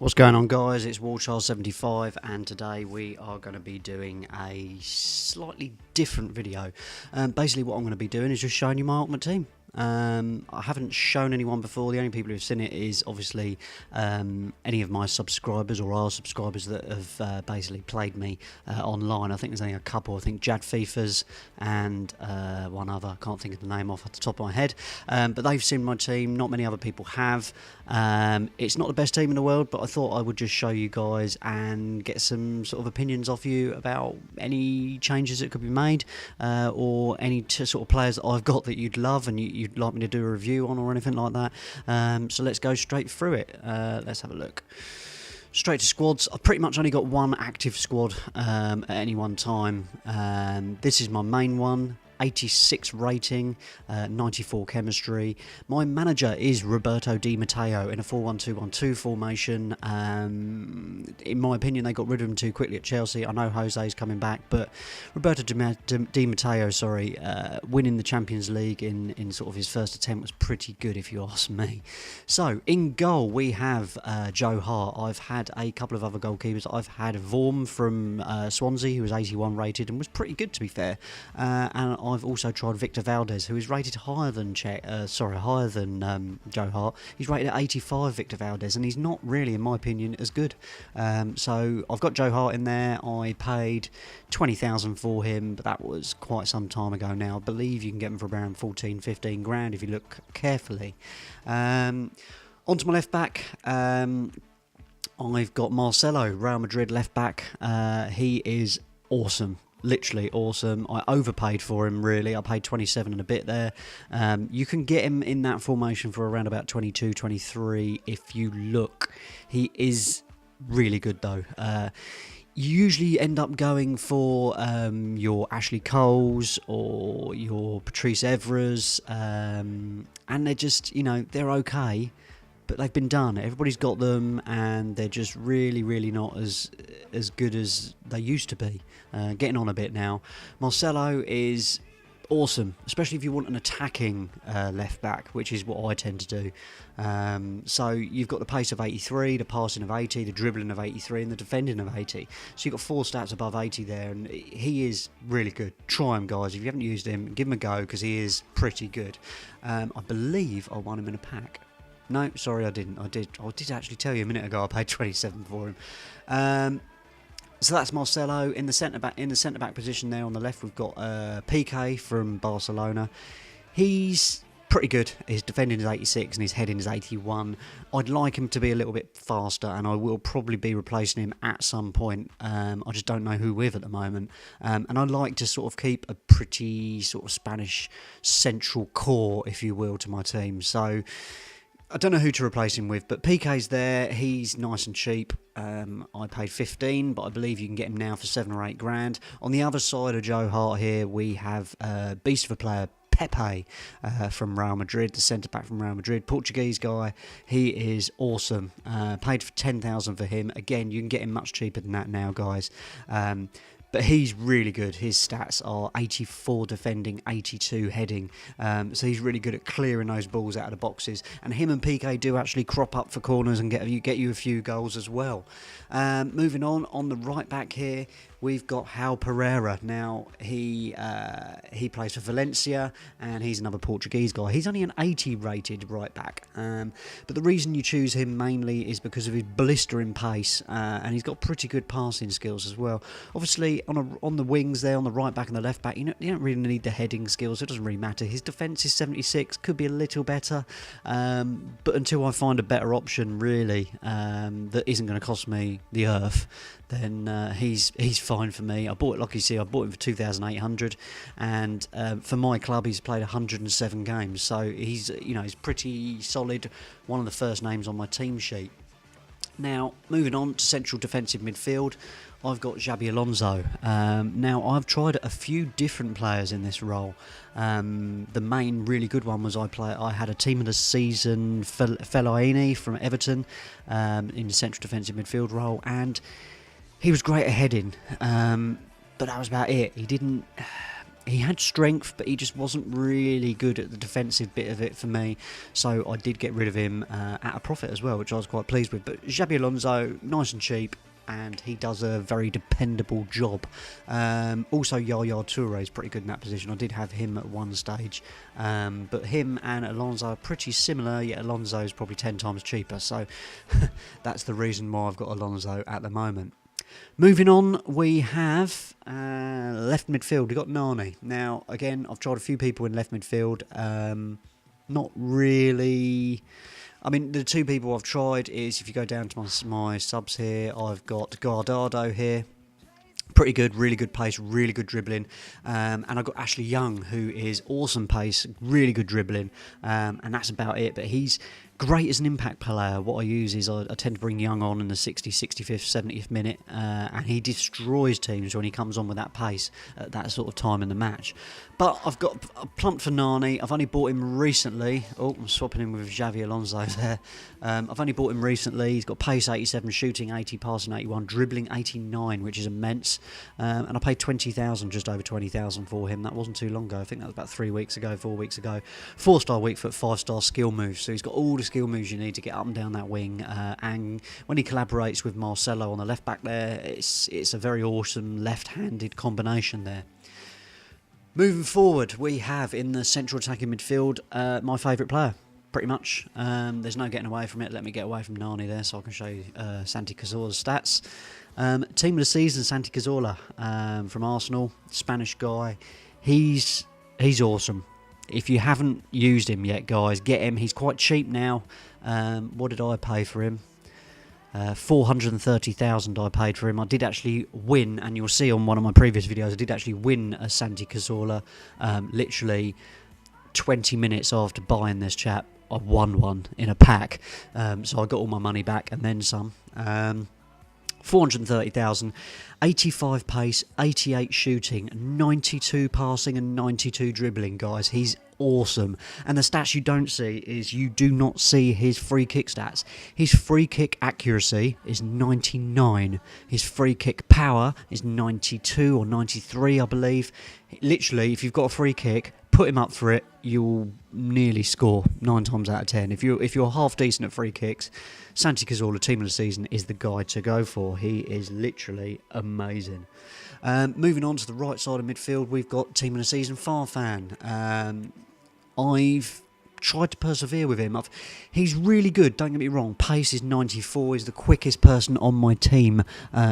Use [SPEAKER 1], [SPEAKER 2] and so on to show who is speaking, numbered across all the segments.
[SPEAKER 1] What's going on, guys? It's Warchild75, and today we are going to be doing a slightly different video. Basically what I'm going to be doing is just showing you my Ultimate Team. I haven't shown anyone before. The only people who've seen it is obviously any of my subscribers or our subscribers that have basically played me online. I think there's only a couple. I think Jad Fifas and one other. I can't think of the name off the top of my head. But they've seen my team. Not many other people have. It's not the best team in the world, but I thought I would just show you guys and get some sort of opinions off you about any changes that could be made or any sort of players that I've got that you'd love and you'd like me to do a review on or anything like that. So let's go straight through it. Let's have a look. Straight to squads. I've pretty much only got one active squad at any one time. This is my main one. 86 rating, 94 chemistry. My manager is Roberto Di Matteo in a 4-1-2-1-2 formation. In my opinion, they got rid of him too quickly at Chelsea. I know Jose's coming back, but Roberto Di Matteo, winning the Champions League in sort of his first attempt was pretty good, if you ask me. So, in goal, we have Joe Hart. I've had a couple of other goalkeepers. I've had Vorm from Swansea, who was 81 rated and was pretty good, to be fair. And I've also tried Victor Valdez, who is rated higher than Joe Hart. He's rated at 85, Victor Valdez, and he's not really, in my opinion, as good. So I've got Joe Hart in there. I paid 20,000 for him, but that was quite some time ago now. I believe you can get him for around 14, 15 grand if you look carefully. Onto my left back. I've got Marcelo, Real Madrid left back. He is awesome. Literally awesome. I overpaid for him, really. I paid 27 and a bit there. You can get him in that formation for around about 22, 23 if you look. He is really good, though. You usually end up going for your Ashley Coles or your Patrice Evras, and they're just, they're okay. But they've been done. Everybody's got them, and they're just really, really not as good as they used to be. Getting on a bit now. Marcelo is awesome, especially if you want an attacking left back, which is what I tend to do. So you've got the pace of 83, the passing of 80, the dribbling of 83, and the defending of 80. So you've got 4 stats above 80 there, and he is really good. Try him, guys. If you haven't used him, give him a go, because he is pretty good. I believe I won him in a pack. No, sorry, I didn't. I did actually tell you a minute ago I paid 27 for him. So that's Marcelo in the centre back position there on the left. We've got Piqué from Barcelona. He's pretty good. His defending is 86 and his heading is 81. I'd like him to be a little bit faster, and I will probably be replacing him at some point. I just don't know who with at the moment. And I like to sort of keep a pretty sort of Spanish central core, if you will, to my team. So I don't know who to replace him with, but Piqué's there. He's nice and cheap. I paid 15, but I believe you can get him now for 7 or 8 grand. On the other side of Joe Hart here, we have beast of a player, Pepe from Real Madrid, the centre-back from Real Madrid. Portuguese guy. He is awesome. Paid for 10,000 for him. Again, you can get him much cheaper than that now, guys. But he's really good. His stats are 84 defending, 82 heading. So he's really good at clearing those balls out of the boxes. And him and Piqué do actually crop up for corners and get you a few goals as well. Moving on the right back here, we've got João Pereira. Now, he plays for Valencia, and he's another Portuguese guy. He's only an 80 rated right back. But the reason you choose him mainly is because of his blistering pace, and he's got pretty good passing skills as well. Obviously, on the wings there, on the right back and the left back, you don't really need the heading skills. It doesn't really matter. His defence is 76, could be a little better, but until I find a better option, really, that isn't going to cost me the earth, then he's fine for me. I bought it, like you see, I bought him for 2,800, and for my club, he's played 107 games, so he's pretty solid. One of the first names on my team sheet. Now, moving on to central defensive midfield, I've got Xabi Alonso. Now, I've tried a few different players in this role. The main really good one was I had a team of the season, Fellaini from Everton, in the central defensive midfield role, and he was great at heading, but that was about it. he had strength, but he just wasn't really good at the defensive bit of it for me. So I did get rid of him at a profit as well, which I was quite pleased with. But Xabi Alonso, nice and cheap, and he does a very dependable job. Also, Yaya Toure is pretty good in that position. I did have him at one stage, but him and Alonso are pretty similar, yet Alonso is probably 10 times cheaper. So that's the reason why I've got Alonso at the moment. Moving on, we have left midfield. We've got Nani. Now, again, I've tried a few people in left midfield. Not really. I mean, the two people I've tried is, if you go down to my subs here, I've got Guardado here. Pretty good, really good pace, really good dribbling. And I've got Ashley Young, who is awesome pace, really good dribbling. And that's about it. But he's great as an impact player. What I use is I tend to bring Young on in the 60th, 65th, 70th minute. And he destroys teams when he comes on with that pace at that sort of time in the match. But I've got a plump for Nani. I've only bought him recently. Oh, I'm swapping him with Xavi Alonso there. I've only bought him recently. He's got pace 87, shooting 80, passing 81, dribbling 89, which is immense. And I paid 20,000, just over 20,000 for him. That wasn't too long ago. I think that was about 3 weeks ago, 4 weeks ago. 4-star weak foot, 5-star skill moves. So he's got all the skill moves you need to get up and down that wing. And when he collaborates with Marcelo on the left back there, it's a very awesome left-handed combination there. Moving forward, we have in the central attacking midfield my favourite player, pretty much. There's no getting away from it. Let me get away from Nani there so I can show you Santi Cazorla's stats. Team of the season, Santi Cazorla from Arsenal, Spanish guy. He's awesome. If you haven't used him yet, guys, get him. He's quite cheap now. What did I pay for him? 430,000 I paid for him. I did actually win, and you'll see on one of my previous videos, I did actually win a Santi Cazorla. Literally 20 minutes after buying this chap, I won one in a pack. So I got all my money back and then some. 430,000, 85 pace, 88 shooting, 92 passing and 92 dribbling, guys. He's awesome. And the stats you don't see is you do not see his free kick stats. His free kick accuracy is 99. His free kick power is 92 or 93, I believe. Literally, if you've got a free kick, put him up for it, you'll nearly score 9 times out of 10. If you're half decent at free kicks, Santi Cazorla, team of the season, is the guy to go for. He is literally amazing. Moving on to the right side of midfield, we've got team of the season Farfan. I've tried to persevere with him. He's really good, don't get me wrong. Pace is 94, he's the quickest person on my team.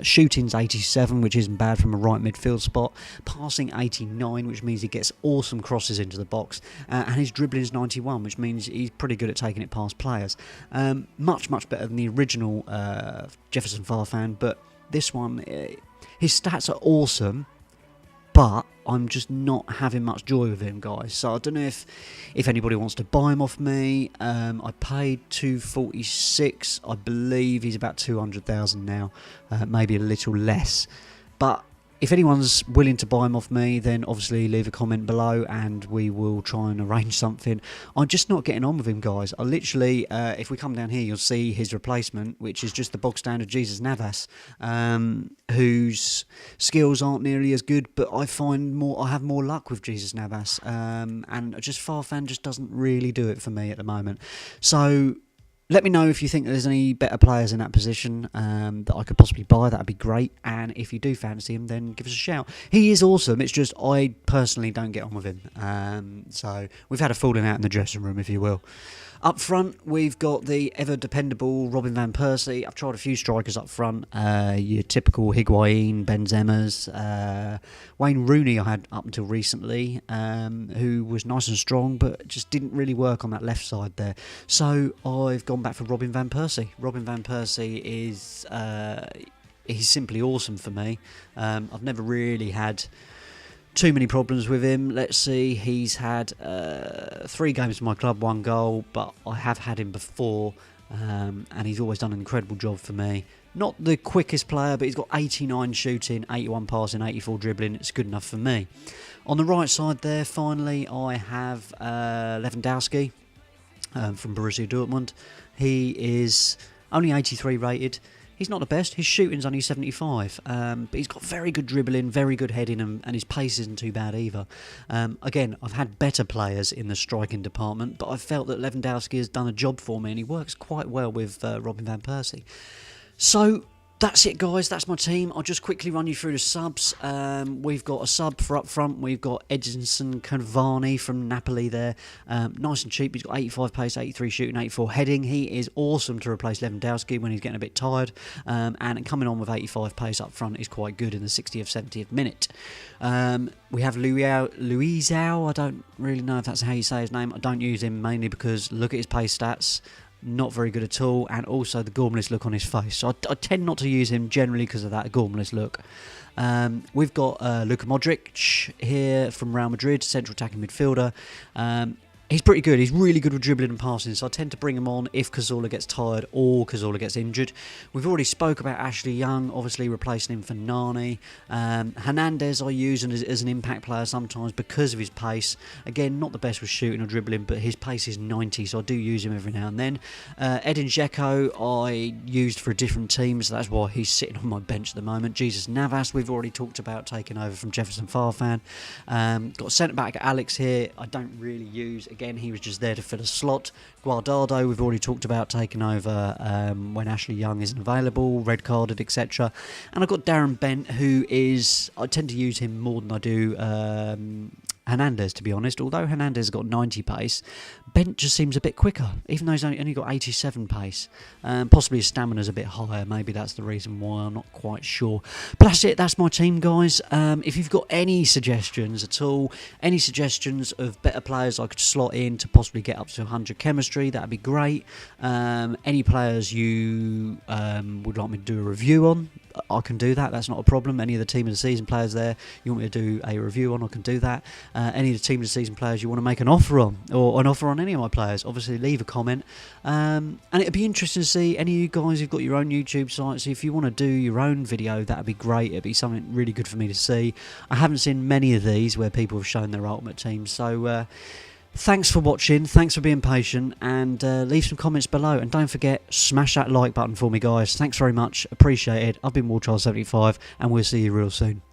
[SPEAKER 1] Shooting's 87, which isn't bad from a right midfield spot. Passing 89, which means he gets awesome crosses into the box. And his dribbling's 91, which means he's pretty good at taking it past players. Much better than the original Jefferson Farfan, but this one, his stats are awesome, but I'm just not having much joy with him, guys. So I don't know if anybody wants to buy him off me. I paid 246. I believe he's about 200,000 now, maybe a little less. But if anyone's willing to buy him off me, then obviously leave a comment below and we will try and arrange something. I'm just not getting on with him, guys. I literally, if we come down here, you'll see his replacement, which is just the bog standard Jesus Navas, whose skills aren't nearly as good, but I have more luck with Jesus Navas, and just Farfan just doesn't really do it for me at the moment. So let me know if you think there's any better players in that position that I could possibly buy. That would be great. And if you do fancy him, then give us a shout. He is awesome. It's just I personally don't get on with him. So we've had a falling out in the dressing room, if you will. Up front, we've got the ever-dependable Robin Van Persie. I've tried a few strikers up front. Your typical Higuain, Benzema's. Wayne Rooney I had up until recently, who was nice and strong, but just didn't really work on that left side there. So I've gone back for Robin Van Persie. Robin Van Persie is he's simply awesome for me. I've never really had too many problems with him. Let's see, he's had 3 games for my club, 1 goal, but I have had him before, and he's always done an incredible job for me. Not the quickest player, but he's got 89 shooting, 81 passing, 84 dribbling. It's good enough for me. On the right side there, finally, I have Lewandowski from Borussia Dortmund. He is only 83 rated. he's not the best. His shooting's only 75, but he's got very good dribbling, very good heading, and his pace isn't too bad either. Again, I've had better players in the striking department, but I felt that Lewandowski has done a job for me, and he works quite well with Robin van Persie. So that's it, guys. That's my team. I'll just quickly run you through the subs. We've got a sub for up front. We've got Edinson Cavani from Napoli there. Nice and cheap. He's got 85 pace, 83 shooting, 84 heading. He is awesome to replace Lewandowski when he's getting a bit tired. And coming on with 85 pace up front is quite good in the 60th, 70th minute. We have Luizao. I don't really know if that's how you say his name. I don't use him mainly because look at his pace stats. Not very good at all, and also the gormless look on his face. So I tend not to use him generally because of that gormless look. We've got Luka Modric here from Real Madrid, central attacking midfielder. He's pretty good. He's really good with dribbling and passing, so I tend to bring him on if Cazorla gets tired or Cazorla gets injured. We've already spoke about Ashley Young, obviously replacing him for Nani. Hernandez I use as an impact player sometimes because of his pace. Again, not the best with shooting or dribbling, but his pace is 90, so I do use him every now and then. Edin Dzeko I used for a different team, so that's why he's sitting on my bench at the moment. Jesus Navas we've already talked about taking over from Jefferson Farfan. Got centre-back Alex here, I don't really use. Again, he was just there to fill a slot. Guardado, we've already talked about taking over when Ashley Young isn't available, red carded, etc. And I've got Darren Bent, who is, I tend to use him more than I do Hernandez, to be honest. Although Hernandez has got 90 pace, Bent just seems a bit quicker, even though he's only got 87 pace. Possibly his stamina's a bit higher. Maybe that's the reason why. I'm not quite sure. But that's it. That's my team, guys. If you've got any suggestions at all, any suggestions of better players I could slot in to possibly get up to 100 chemistry, that'd be great. Any players you would like me to do a review on, I can do that. That's not a problem. Any of the team of the season players there you want me to do a review on, I can do that. Any of the team of the season players you want to make an offer on, or an offer on any of my players, obviously leave a comment. And it'd be interesting to see any of you guys who've got your own YouTube sites. If you want to do your own video, that'd be great. It'd be something really good for me to see. I haven't seen many of these where people have shown their ultimate team. So thanks for watching, thanks for being patient, and leave some comments below. And don't forget, smash that like button for me, guys. Thanks very much, appreciate it. I've been WarChild75, and we'll see you real soon.